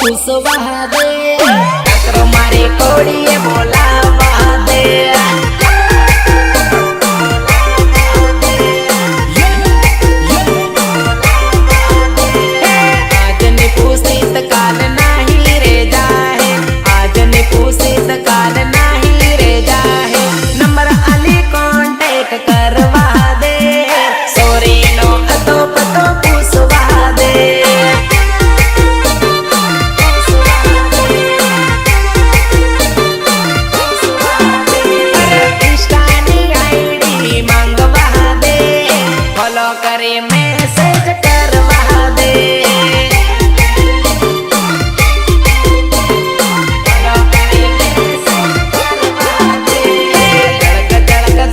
પૂછવા દે કચરો મારી કોડીએ બોલાવા દે मैसेज करवा दे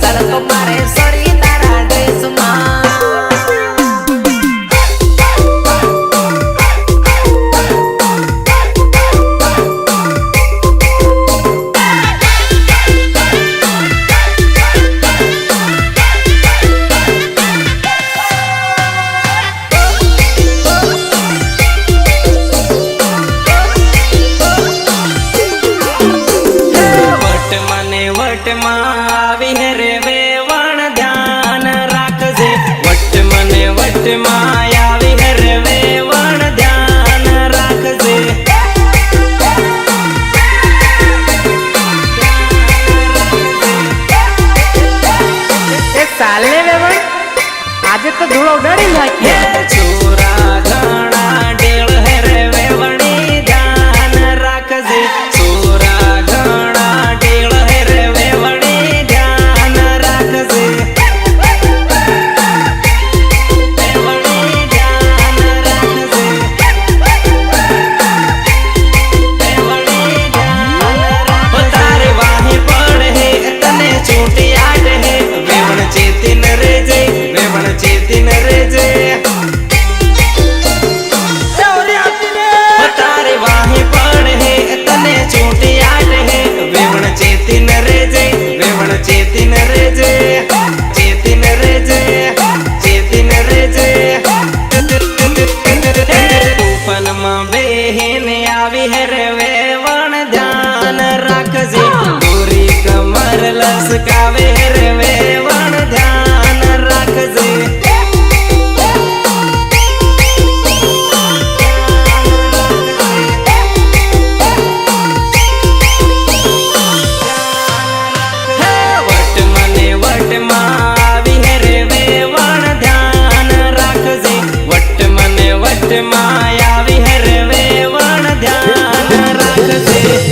जड़क मारे सरी तारा ड्रेस आज तो धूलो डरी नाखी छोरा घणा डेल रे वेवणी ध्यान राखजे छोरा घणा डेल रे वेवणी ध्यान राखजे वेवणी ध्यान राखजे वेवणी ध्यान राखजे तारे वाही पड़ है तने छूटी आट है वेवण चेतिन रे जे वेवण चेतिन रे जे तारे वाही पड़ है तने छूटी आट है वेवण चेतिन रे जे वेवण चेतिन रे जे चेतिन रे जे चेतिन रे जे तूफान में बहन आवी है रे वेवण ध्यान राखजे गोरी कमर लसकावे रे वेवण ध्यान राखजे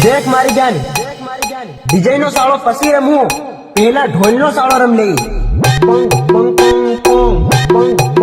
देख मारी जान डिजाइन नो साड़ो पसी रमू पहला ढोल नो साड़ो रम ले पंग पंग पंग पंग पंग